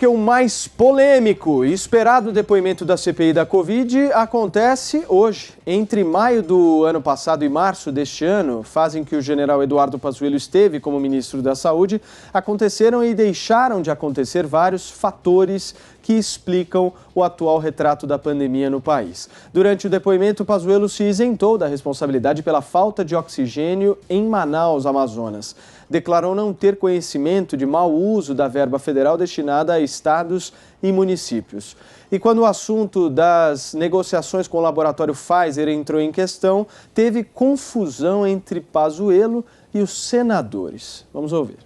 Que o mais polêmico e esperado depoimento da CPI da Covid acontece hoje. Entre maio do ano passado e março deste ano, fase em que o general Eduardo Pazuello esteve como ministro da Saúde, aconteceram e deixaram de acontecer vários fatores que explicam o atual retrato da pandemia no país. Durante o depoimento, Pazuello se isentou da responsabilidade pela falta de oxigênio em Manaus, Amazonas. Declarou não ter conhecimento de mau uso da verba federal destinada a estados e municípios. E quando o assunto das negociações com o laboratório Pfizer entrou em questão, teve confusão entre Pazuello e os senadores. Vamos ouvir.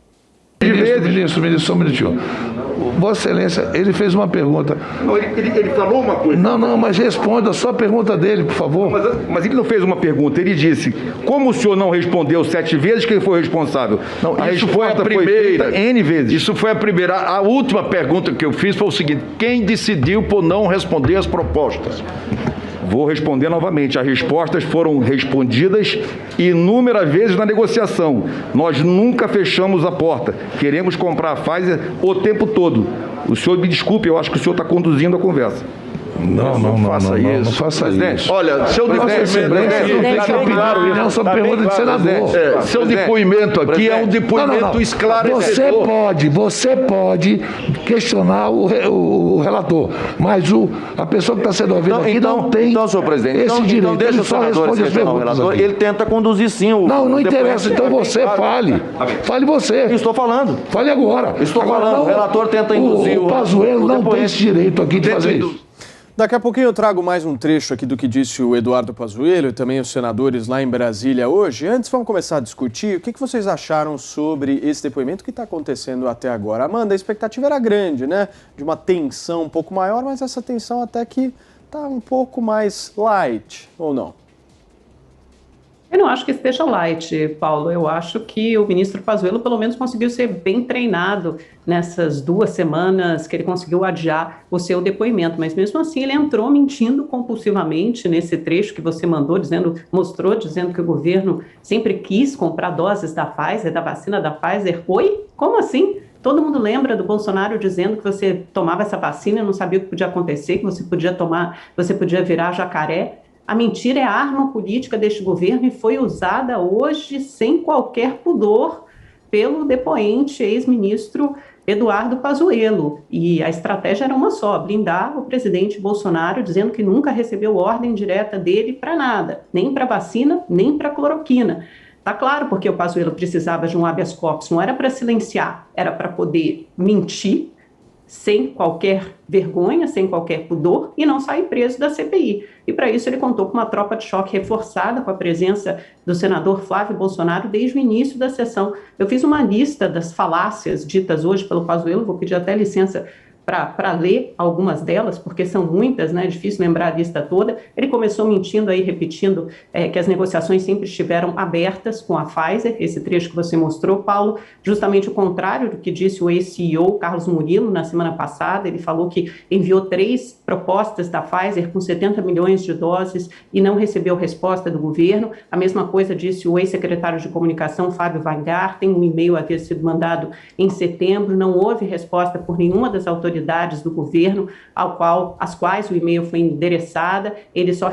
Ministro, só um minutinho. Vossa Excelência, ele fez uma pergunta. Não, ele falou uma coisa. Não, mas responda só a pergunta dele, por favor. Mas ele não fez uma pergunta, ele disse, como o senhor não respondeu 7 vezes, quem foi o responsável? Não, a isso resposta foi a primeira. Foi N vezes. Isso foi a primeira. A última pergunta que eu fiz foi o seguinte: quem decidiu por não responder as propostas? Vou responder novamente. As respostas foram respondidas inúmeras vezes na negociação. Nós nunca fechamos a porta. Queremos comprar a Pfizer o tempo todo. O senhor me desculpe, eu acho que o senhor está conduzindo a conversa. Não faça isso. Olha, seu depoimento só pergunta de senador. Seu depoimento aqui é um depoimento esclarecedor. Você pode questionar o relator, mas a pessoa que está sendo ouvida aqui não tem senhor presidente, esse direito. Então deixa ele os só senadores responde as questionar o perguntas relator. aqui. Ele tenta conduzir sim o Não interessa, então depoimento. você fale. Fale você. Eu estou falando. Fale agora. O relator tenta induzir o Pazuello não tem esse direito aqui de fazer isso. Daqui a pouquinho eu trago mais um trecho aqui do que disse o Eduardo Pazuello e também os senadores lá em Brasília hoje. Antes, vamos começar a discutir o que vocês acharam sobre esse depoimento que está acontecendo até agora. Amanda, a expectativa era grande, né? De uma tensão um pouco maior, mas essa tensão até que está um pouco mais light, ou não? Eu não acho que esteja light, Paulo. Eu acho que o ministro Pazuello, pelo menos, conseguiu ser bem treinado nessas 2 semanas que ele conseguiu adiar o seu depoimento. Mas, mesmo assim, ele entrou mentindo compulsivamente nesse trecho que você mostrou, dizendo que o governo sempre quis comprar doses da Pfizer, da vacina da Pfizer. Oi? Como assim? Todo mundo lembra do Bolsonaro dizendo que você tomava essa vacina e não sabia o que podia acontecer, que você podia virar jacaré. A mentira é a arma política deste governo e foi usada hoje sem qualquer pudor pelo depoente ex-ministro Eduardo Pazuello. E a estratégia era uma só: blindar o presidente Bolsonaro, dizendo que nunca recebeu ordem direta dele para nada, nem para vacina, nem para cloroquina. Tá claro porque o Pazuello precisava de um habeas corpus, não era para silenciar, era para poder mentir sem qualquer vergonha, sem qualquer pudor, e não sair preso da CPI. E para isso ele contou com uma tropa de choque reforçada, com a presença do senador Flávio Bolsonaro desde o início da sessão. Eu fiz uma lista das falácias ditas hoje pelo Pazuello, vou pedir até licença para ler algumas delas, porque são muitas, né? É difícil lembrar a lista toda. Ele começou mentindo aí, repetindo que as negociações sempre estiveram abertas com a Pfizer, esse trecho que você mostrou, Paulo, justamente o contrário do que disse o ex-CEO Carlos Murilo na semana passada. Ele falou que enviou 3 propostas da Pfizer com 70 milhões de doses e não recebeu resposta do governo. A mesma coisa disse o ex-secretário de comunicação Fábio Weingarten. Um e-mail havia sido mandado em setembro, não houve resposta por nenhuma das autoridades do governo às quais o e-mail foi endereçada. Ele só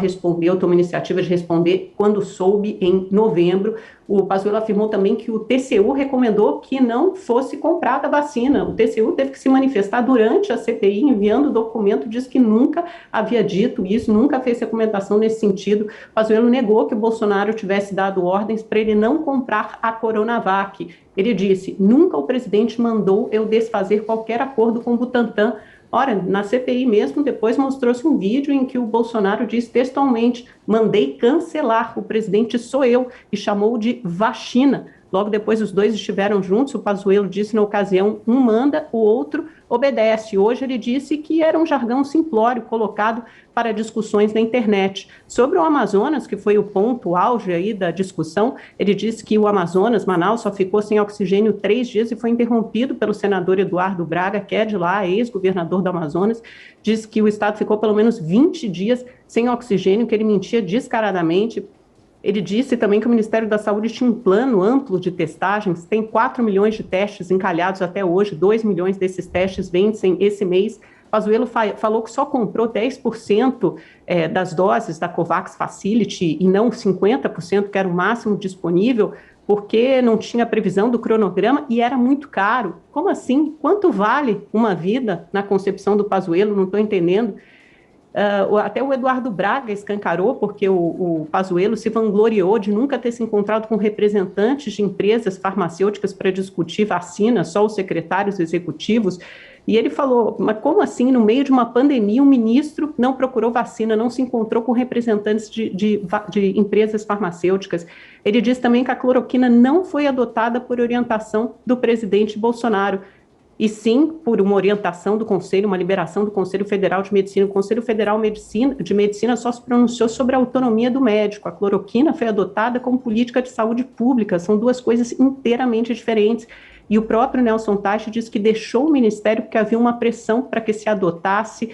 tomou iniciativa de responder quando soube, em novembro. O Pazuello afirmou também que o TCU recomendou que não fosse comprada a vacina. O TCU teve que se manifestar durante a CPI, enviando o documento, diz que nunca havia dito isso, nunca fez recomendação nesse sentido. O Pazuello negou que o Bolsonaro tivesse dado ordens para ele não comprar a Coronavac. Ele disse: nunca o presidente mandou eu desfazer qualquer acordo com o Butantan. Ora, na CPI mesmo, depois mostrou-se um vídeo em que o Bolsonaro diz textualmente: mandei cancelar, o presidente sou eu, e chamou de vacina. Logo depois os dois estiveram juntos, o Pazuello disse na ocasião: um manda, o outro obedece. Hoje ele disse que era um jargão simplório colocado para discussões na internet. Sobre o Amazonas, que foi o ponto auge aí da discussão, ele disse que o Amazonas, Manaus, só ficou sem oxigênio 3 dias e foi interrompido pelo senador Eduardo Braga, que é de lá, ex-governador do Amazonas. Diz que o estado ficou pelo menos 20 dias sem oxigênio, que ele mentia descaradamente. Ele disse também que o Ministério da Saúde tinha um plano amplo de testagens, tem 4 milhões de testes encalhados até hoje, 2 milhões desses testes vencem esse mês. Pazuello falou que só comprou 10% das doses da COVAX Facility e não 50%, que era o máximo disponível, porque não tinha previsão do cronograma e era muito caro. Como assim? Quanto vale uma vida na concepção do Pazuello? Não estou entendendo. Até o Eduardo Braga escancarou, porque o Pazuello se vangloriou de nunca ter se encontrado com representantes de empresas farmacêuticas para discutir vacina, só os secretários executivos. E ele falou, mas como assim, no meio de uma pandemia, um ministro não procurou vacina, não se encontrou com representantes de empresas farmacêuticas? Ele disse também que a cloroquina não foi adotada por orientação do presidente Bolsonaro, e sim por uma orientação do Conselho, uma liberação do Conselho Federal de Medicina. O Conselho Federal de Medicina só se pronunciou sobre a autonomia do médico. A cloroquina foi adotada como política de saúde pública, são duas coisas inteiramente diferentes. E o próprio Nelson Teich disse que deixou o Ministério porque havia uma pressão para que se adotasse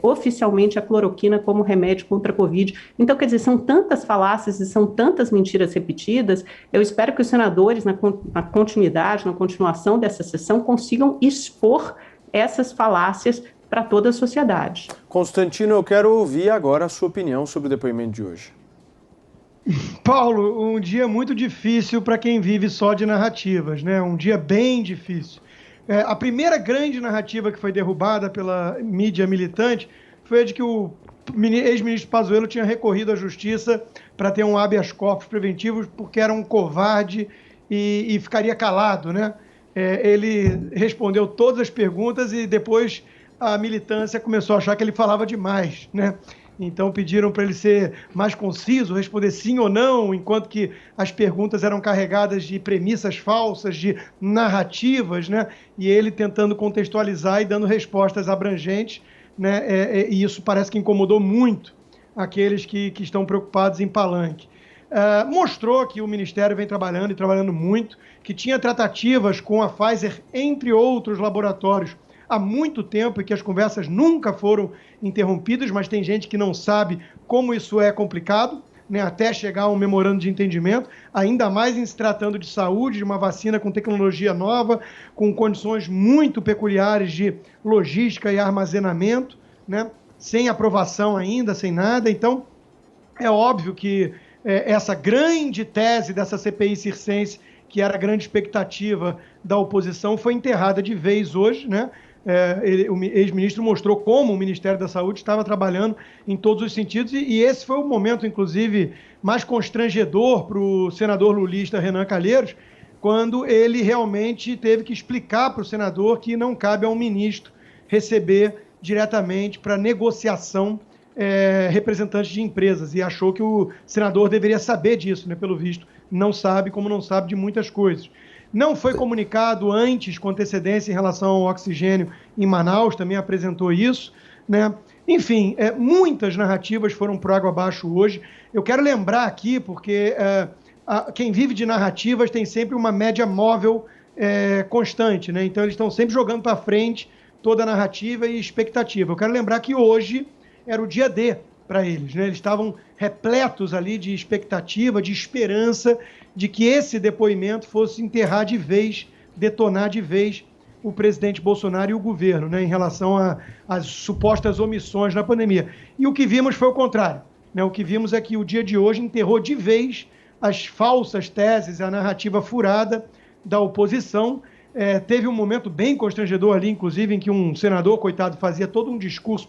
oficialmente a cloroquina como remédio contra a Covid. Então, quer dizer, são tantas falácias e são tantas mentiras repetidas. Eu espero que os senadores, na continuidade, na continuação dessa sessão, consigam expor essas falácias para toda a sociedade. Constantino, eu quero ouvir agora a sua opinião sobre o depoimento de hoje. Paulo, um dia muito difícil para quem vive só de narrativas, né? Um dia bem difícil. A primeira grande narrativa que foi derrubada pela mídia militante foi a de que o ex-ministro Pazuello tinha recorrido à justiça para ter um habeas corpus preventivo porque era um covarde e ficaria calado, né? Ele respondeu todas as perguntas e depois a militância começou a achar que ele falava demais, né? Então pediram para ele ser mais conciso, responder sim ou não, enquanto que as perguntas eram carregadas de premissas falsas, de narrativas, né? E ele tentando contextualizar e dando respostas abrangentes, né? E isso parece que incomodou muito aqueles que estão preocupados em palanque. Mostrou que o Ministério vem trabalhando e trabalhando muito, que tinha tratativas com a Pfizer, entre outros laboratórios, há muito tempo e que as conversas nunca foram interrompidas, mas tem gente que não sabe como isso é complicado, né, até chegar a um memorando de entendimento, ainda mais em se tratando de saúde, de uma vacina com tecnologia nova, com condições muito peculiares de logística e armazenamento, né, sem aprovação ainda, sem nada. Então, é óbvio que essa grande tese dessa CPI circense, que era a grande expectativa da oposição, foi enterrada de vez hoje, né? O ex-ministro mostrou como o Ministério da Saúde estava trabalhando em todos os sentidos e esse foi o momento, inclusive, mais constrangedor para o senador lulista Renan Calheiros, quando ele realmente teve que explicar para o senador que não cabe a um ministro receber diretamente para negociação representantes de empresas, e achou que o senador deveria saber disso, né? Pelo visto, não sabe, como não sabe de muitas coisas. Não foi comunicado antes, com antecedência, em relação ao oxigênio em Manaus, também apresentou isso, né? Enfim, muitas narrativas foram por água abaixo hoje. Eu quero lembrar aqui, porque quem vive de narrativas tem sempre uma média móvel constante, né? Então, eles estão sempre jogando para frente toda a narrativa e expectativa. Eu quero lembrar que hoje era o dia D para eles, né? Eles estavam repletos ali de expectativa, de esperança de que esse depoimento fosse enterrar de vez, detonar de vez o presidente Bolsonaro e o governo, né, em relação às supostas omissões na pandemia. E o que vimos foi o contrário, né? O que vimos é que o dia de hoje enterrou de vez as falsas teses, a narrativa furada da oposição. Teve um momento bem constrangedor ali, inclusive, em que um senador, coitado, fazia todo um discurso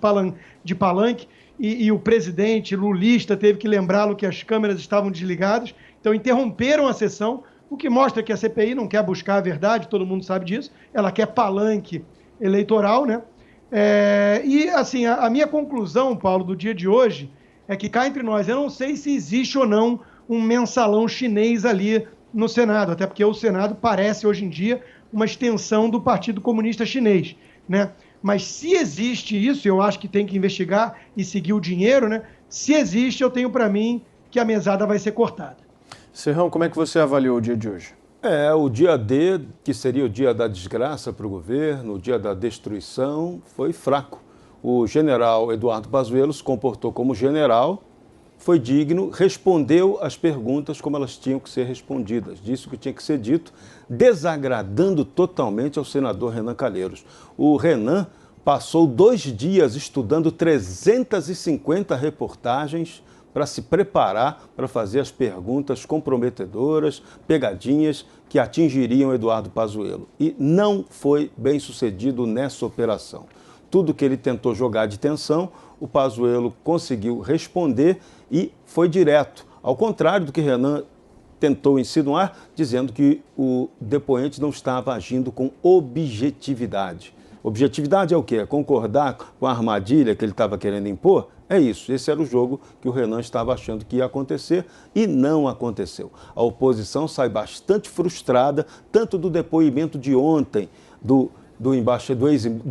de palanque e o presidente lulista teve que lembrá-lo que as câmeras estavam desligadas. Então, interromperam a sessão, o que mostra que a CPI não quer buscar a verdade, todo mundo sabe disso, ela quer palanque eleitoral, né? E, assim, a minha conclusão, Paulo, do dia de hoje, é que cá entre nós, eu não sei se existe ou não um mensalão chinês ali no Senado, até porque o Senado parece, hoje em dia, uma extensão do Partido Comunista Chinês, né? Mas se existe isso, eu acho que tem que investigar e seguir o dinheiro, né? Se existe, eu tenho para mim que a mesada vai ser cortada. Serrão, como é que você avaliou o dia de hoje? O dia D, que seria o dia da desgraça para o governo, o dia da destruição, foi fraco. O general Eduardo Pazuello se comportou como general foi digno, respondeu as perguntas como elas tinham que ser respondidas, disse o que tinha que ser dito, desagradando totalmente ao senador Renan Calheiros. O Renan passou 2 dias estudando 350 reportagens para se preparar para fazer as perguntas comprometedoras, pegadinhas, que atingiriam Eduardo Pazuello. E não foi bem sucedido nessa operação. Tudo que ele tentou jogar de tensão, o Pazuello conseguiu responder e foi direto. Ao contrário do que Renan tentou insinuar, dizendo que o depoente não estava agindo com objetividade. Objetividade é o quê? É concordar com a armadilha que ele estava querendo impor? É isso, esse era o jogo que o Renan estava achando que ia acontecer e não aconteceu. A oposição sai bastante frustrada, tanto do depoimento de ontem do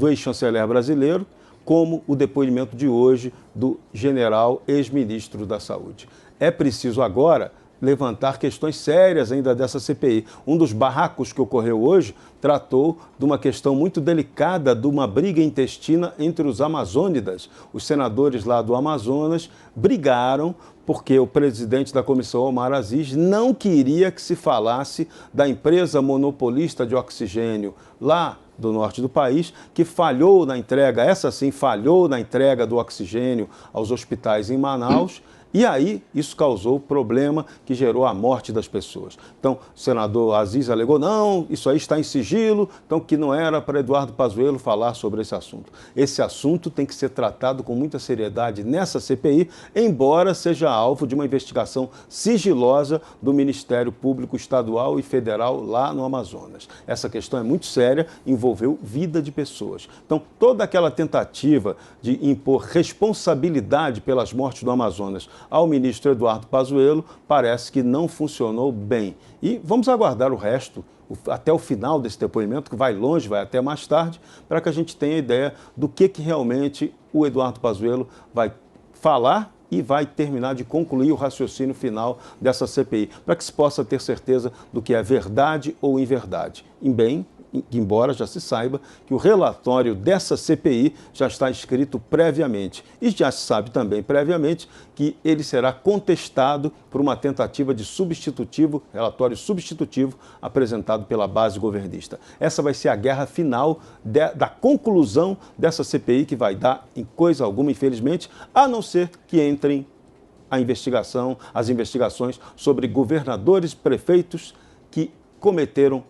ex-chanceler brasileiro, como o depoimento de hoje do general ex-ministro da Saúde. É preciso agora levantar questões sérias ainda dessa CPI. Um dos barracos que ocorreu hoje tratou de uma questão muito delicada, de uma briga intestina entre os amazônidas. Os senadores lá do Amazonas brigaram porque o presidente da comissão, Omar Aziz, não queria que se falasse da empresa monopolista de oxigênio lá do norte do país, que falhou na entrega, essa sim, falhou na entrega do oxigênio aos hospitais em Manaus. E aí, isso causou problema que gerou a morte das pessoas. Então, o senador Aziz alegou, não, isso aí está em sigilo, então que não era para Eduardo Pazuello falar sobre esse assunto. Esse assunto tem que ser tratado com muita seriedade nessa CPI, embora seja alvo de uma investigação sigilosa do Ministério Público Estadual e Federal lá no Amazonas. Essa questão é muito séria, envolveu vida de pessoas. Então, toda aquela tentativa de impor responsabilidade pelas mortes do Amazonas ao ministro Eduardo Pazuello parece que não funcionou bem. E vamos aguardar o resto, até o final desse depoimento, que vai longe, vai até mais tarde, para que a gente tenha ideia do que realmente o Eduardo Pazuello vai falar e vai terminar de concluir o raciocínio final dessa CPI, para que se possa ter certeza do que é verdade ou inverdade. Embora já se saiba que o relatório dessa CPI já está escrito previamente. E já se sabe também previamente que ele será contestado por uma tentativa de relatório substitutivo apresentado pela base governista. Essa vai ser a guerra final da conclusão dessa CPI, que vai dar em coisa alguma, infelizmente, a não ser que entrem as investigações sobre governadores e prefeitos que cometeram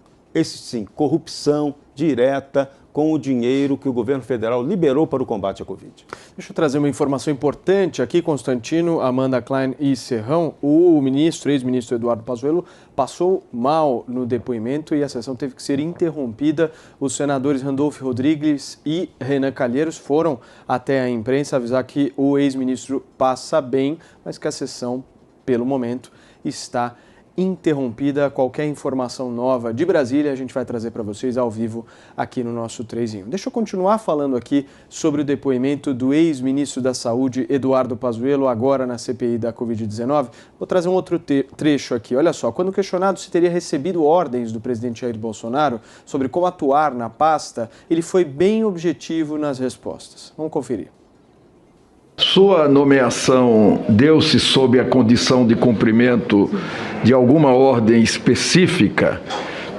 sim, corrupção direta com o dinheiro que o governo federal liberou para o combate à Covid. Deixa eu trazer uma informação importante aqui, Constantino, Amanda Klein e Serrão. O ex-ministro Eduardo Pazuello passou mal no depoimento e a sessão teve que ser interrompida. Os senadores Randolfo Rodrigues e Renan Calheiros foram até a imprensa avisar que o ex-ministro passa bem, mas que a sessão, pelo momento, está interrompida. Qualquer informação nova de Brasília a gente vai trazer para vocês ao vivo aqui no nosso 3 em 1. Deixa eu continuar falando aqui sobre o depoimento do ex-ministro da Saúde, Eduardo Pazuello, agora na CPI da Covid-19. Vou trazer um outro trecho aqui. Olha só, quando questionado se teria recebido ordens do presidente Jair Bolsonaro sobre como atuar na pasta, ele foi bem objetivo nas respostas. Vamos conferir. Sua nomeação deu-se sob a condição de cumprimento de alguma ordem específica,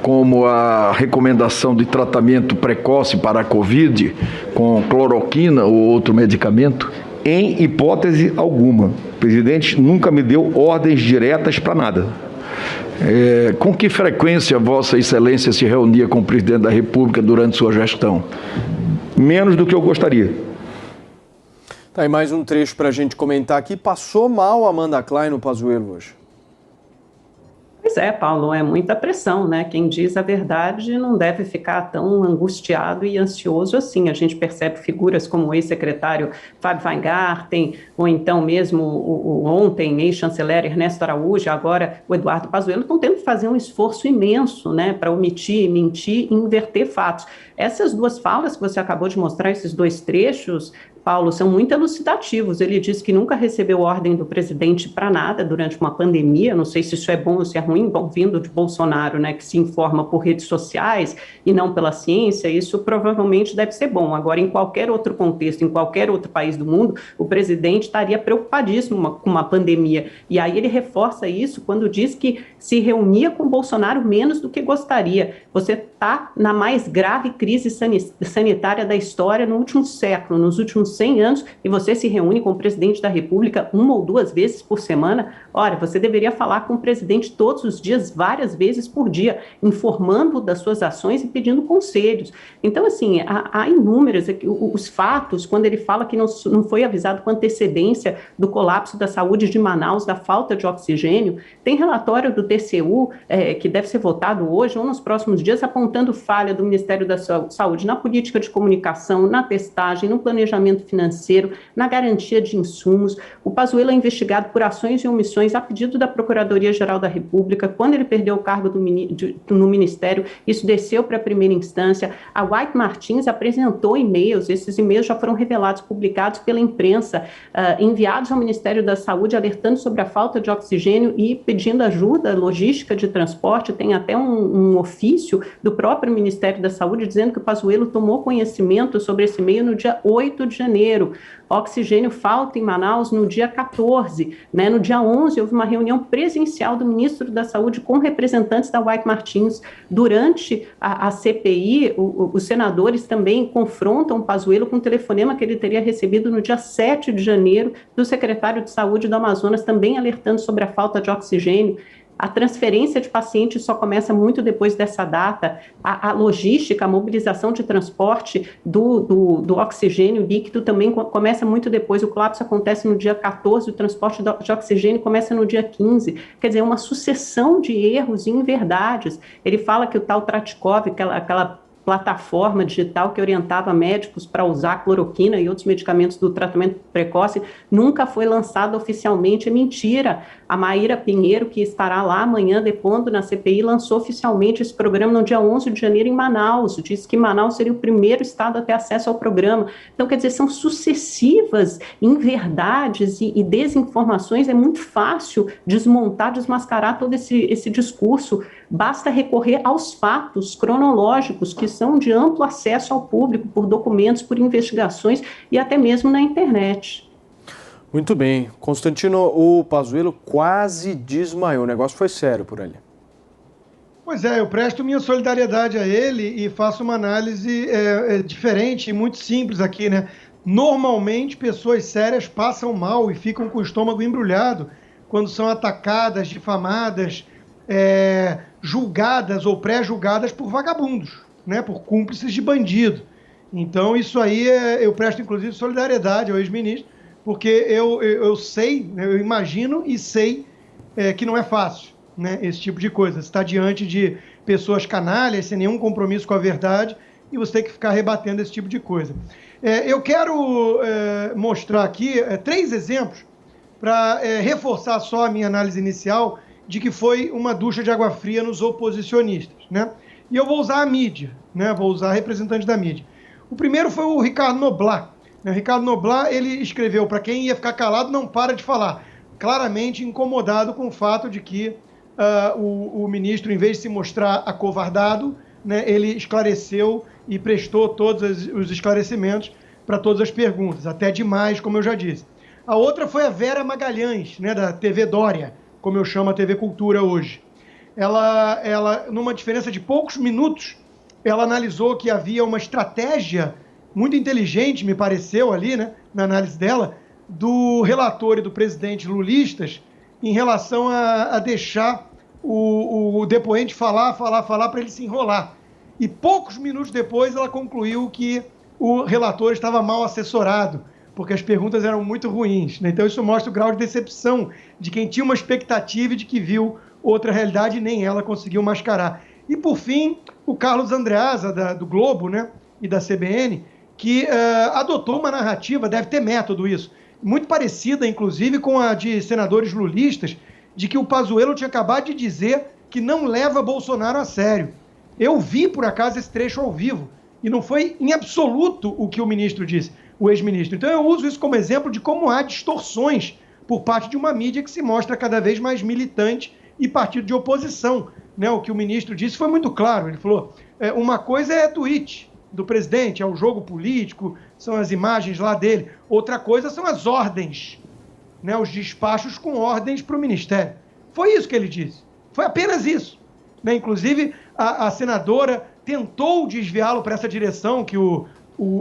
como a recomendação de tratamento precoce para a Covid, com cloroquina ou outro medicamento? Em hipótese alguma. O presidente nunca me deu ordens diretas para nada. Com que frequência Vossa Excelência se reunia com o presidente da República durante sua gestão? Menos do que eu gostaria. Tá aí mais um trecho para a gente comentar aqui. Passou mal Amanda Klein no Pazuello hoje? Pois é, Paulo, é muita pressão, né? Quem diz a verdade não deve ficar tão angustiado e ansioso assim. A gente percebe figuras como o ex-secretário Fábio Weingarten, ou então mesmo o ontem ex-chanceler Ernesto Araújo, agora o Eduardo Pazuello, estão tendo que fazer um esforço imenso, né, para omitir, mentir e inverter fatos. Essas duas falas que você acabou de mostrar, esses dois trechos, Paulo, são muito elucidativos. Ele diz que nunca recebeu ordem do presidente para nada durante uma pandemia. Não sei se isso é bom ou se é ruim, ruim, bom, vindo de Bolsonaro, né, que se informa por redes sociais e não pela ciência, isso provavelmente deve ser bom. Agora, em qualquer outro contexto, em qualquer outro país do mundo, o presidente estaria preocupadíssimo com uma pandemia. E aí ele reforça isso quando diz que se reunia com Bolsonaro menos do que gostaria. Você está na mais grave crise sanitária da história no último século, nos últimos 100 anos, e você se reúne com o presidente da República 1 ou 2 vezes por semana. Ora, você deveria falar com o presidente todos os dias, várias vezes por dia, informando das suas ações e pedindo conselhos. Então, assim, há inúmeros os fatos, quando ele fala que não foi avisado com antecedência do colapso da saúde de Manaus, da falta de oxigênio. Tem relatório do TCU, que deve ser votado hoje ou nos próximos dias, apontando falha do Ministério da Saúde na política de comunicação, na testagem, no planejamento financeiro, na garantia de insumos. O Pazuello é investigado por ações e omissões a pedido da Procuradoria-Geral da República. Quando ele perdeu o cargo no Ministério, isso desceu para a primeira instância. A White Martins apresentou e-mails, esses e-mails já foram revelados, publicados pela imprensa, enviados ao Ministério da Saúde, alertando sobre a falta de oxigênio e pedindo ajuda logística de transporte. Tem até um ofício do próprio Ministério da Saúde dizendo que o Pazuello tomou conhecimento sobre esse e-mail no dia 8 de janeiro. Oxigênio falta em Manaus no dia 14, né? No dia 11 houve uma reunião presencial do ministro da Saúde com representantes da White Martins. Durante a CPI, os senadores também confrontam o Pazuello com um telefonema que ele teria recebido no dia 7 de janeiro do secretário de Saúde do Amazonas, também alertando sobre a falta de oxigênio. A transferência de pacientes só começa muito depois dessa data. A logística, a mobilização de transporte do oxigênio líquido também começa muito depois. O colapso acontece no dia 14, o transporte de oxigênio começa no dia 15. Quer dizer, uma sucessão de erros e inverdades. Ele fala que o tal Tratikov, aquela plataforma digital que orientava médicos para usar cloroquina e outros medicamentos do tratamento precoce, nunca foi lançado oficialmente. É mentira. A Maíra Pinheiro, que estará lá amanhã depondo na CPI, lançou oficialmente esse programa no dia 11 de janeiro em Manaus. Disse que Manaus seria o primeiro estado a ter acesso ao programa. Então, quer dizer, são sucessivas inverdades e desinformações. É muito fácil desmontar, desmascarar todo esse discurso. Basta recorrer aos fatos cronológicos que são de amplo acesso ao público por documentos, por investigações e até mesmo na internet. Muito bem. Constantino, o Pazuello quase desmaiou. O negócio foi sério por ali. Pois é, eu presto minha solidariedade a ele e faço uma análise diferente e muito simples aqui, né? Normalmente, pessoas sérias passam mal e ficam com o estômago embrulhado quando são atacadas, difamadas, julgadas ou pré-julgadas por vagabundos, né? Por cúmplices de bandido. Então, isso aí, eu presto, inclusive, solidariedade ao ex-ministro, porque eu sei, eu imagino e sei que não é fácil, né, esse tipo de coisa. Você está diante de pessoas canalhas, sem nenhum compromisso com a verdade, e você tem que ficar rebatendo esse tipo de coisa. Eu quero mostrar aqui 3 exemplos para reforçar só a minha análise inicial de que foi uma ducha de água fria nos oposicionistas, né? E eu vou usar a mídia, né? Vou usar representante da mídia. O primeiro foi o Ricardo Noblat. O Ricardo Noblat, ele escreveu: para quem ia ficar calado, não para de falar. Claramente incomodado com o fato de que o ministro, em vez de se mostrar acovardado, né, ele esclareceu e prestou todos os esclarecimentos para todas as perguntas, até demais, como eu já disse. A outra foi a Vera Magalhães, né, da TV Dória, como eu chamo a TV Cultura hoje. Ela, numa diferença de poucos minutos, ela analisou que havia uma estratégia muito inteligente, me pareceu ali, né, na análise dela, do relator e do presidente lulistas em relação a deixar o depoente falar para ele se enrolar. E poucos minutos depois ela concluiu que o relator estava mal assessorado, porque as perguntas eram muito ruins, né? Então isso mostra o grau de decepção de quem tinha uma expectativa e de que viu outra realidade e nem ela conseguiu mascarar. E por fim, o Carlos Andreasa, do Globo, né, e da CBN, que adotou uma narrativa, deve ter método isso, muito parecida, inclusive, com a de senadores lulistas, de que o Pazuello tinha acabado de dizer que não leva Bolsonaro a sério. Eu vi, por acaso, esse trecho ao vivo, e não foi em absoluto o que o ministro disse, o ex-ministro. Então eu uso isso como exemplo de como há distorções por parte de uma mídia que se mostra cada vez mais militante e partido de oposição. Né? O que o ministro disse foi muito claro. Ele falou, uma coisa é tweet do presidente, é o jogo político, são as imagens lá dele. Outra coisa são as ordens, né? Os despachos com ordens para o ministério. Foi isso que ele disse. Foi apenas isso. Né? Inclusive, a senadora tentou desviá-lo para essa direção que o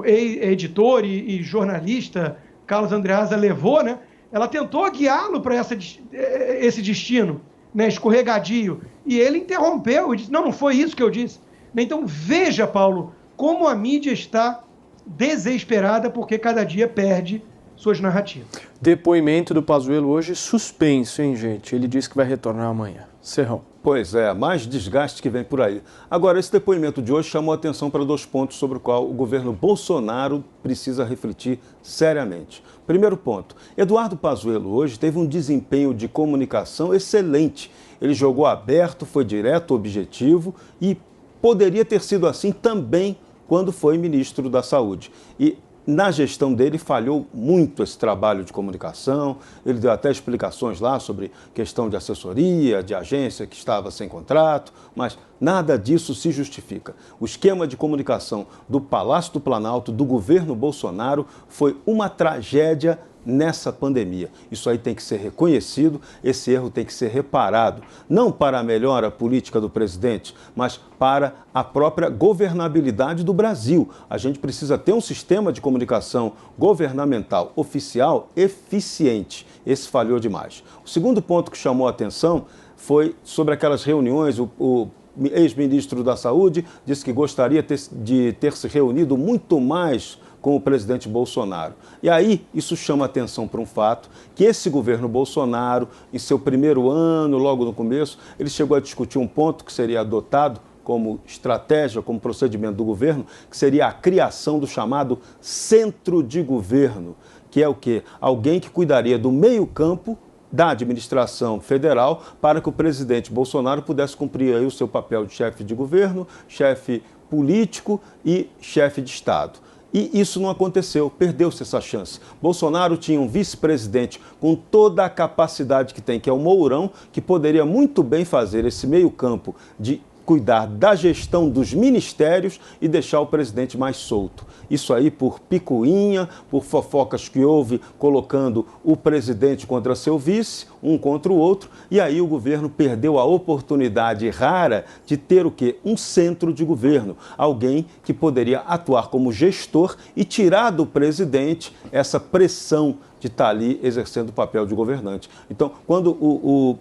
editor e jornalista Carlos Andreasa levou, né? Ela tentou guiá-lo para esse destino, né? Escorregadio. E ele interrompeu e disse, não foi isso que eu disse. Então, veja, Paulo, como a mídia está desesperada porque cada dia perde suas narrativas. Depoimento do Pazuello hoje suspenso, hein, gente? Ele disse que vai retornar amanhã. Serrão. Pois é, mais desgaste que vem por aí. Agora, esse depoimento de hoje chamou a atenção para 2 pontos sobre o qual o governo Bolsonaro precisa refletir seriamente. Primeiro ponto, Eduardo Pazuello hoje teve um desempenho de comunicação excelente. Ele jogou aberto, foi direto, objetivo e poderia ter sido assim também quando foi ministro da Saúde. E na gestão dele falhou muito esse trabalho de comunicação, ele deu até explicações lá sobre questão de assessoria, de agência que estava sem contrato, mas nada disso se justifica. O esquema de comunicação do Palácio do Planalto, do governo Bolsonaro, foi uma tragédia nessa pandemia. Isso aí tem que ser reconhecido, esse erro tem que ser reparado, não para a melhora política do presidente, mas para a própria governabilidade do Brasil. A gente precisa ter um sistema de comunicação governamental oficial eficiente. Esse falhou demais. O segundo ponto que chamou a atenção foi sobre aquelas reuniões, o ex-ministro da Saúde disse que gostaria de ter se reunido muito mais com o presidente Bolsonaro. E aí, isso chama atenção para um fato, que esse governo Bolsonaro, em seu primeiro ano, logo no começo, ele chegou a discutir um ponto que seria adotado como estratégia, como procedimento do governo, que seria a criação do chamado centro de governo, que é o quê? Alguém que cuidaria do meio-campo da administração federal para que o presidente Bolsonaro pudesse cumprir aí o seu papel de chefe de governo, chefe político e chefe de Estado. E isso não aconteceu, perdeu-se essa chance. Bolsonaro tinha um vice-presidente com toda a capacidade que tem, que é o Mourão, que poderia muito bem fazer esse meio-campo de cuidar da gestão dos ministérios e deixar o presidente mais solto. Isso aí por picuinha, por fofocas que houve colocando o presidente contra seu vice, um contra o outro, e aí o governo perdeu a oportunidade rara de ter o quê? Um centro de governo, alguém que poderia atuar como gestor e tirar do presidente essa pressão de estar ali exercendo o papel de governante. Então, quando o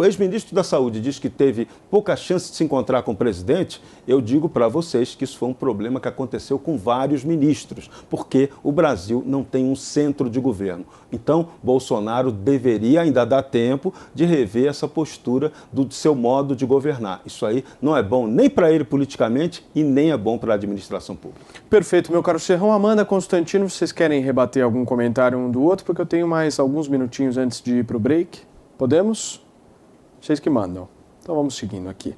ex-ministro da Saúde diz que teve pouca chance de se encontrar com o presidente, eu digo para vocês que isso foi um problema que aconteceu com vários ministros, porque o Brasil não tem um centro de governo. Então, Bolsonaro deveria ainda dar tempo de rever essa postura do seu modo de governar. Isso aí não é bom nem para ele politicamente e nem é bom para a administração pública. Perfeito, meu caro Serrão. Amanda, Constantino, vocês querem rebater algum comentário um do outro? Porque eu tenho mais alguns minutinhos antes de ir para o break. Podemos? Vocês que mandam. Então vamos seguindo aqui.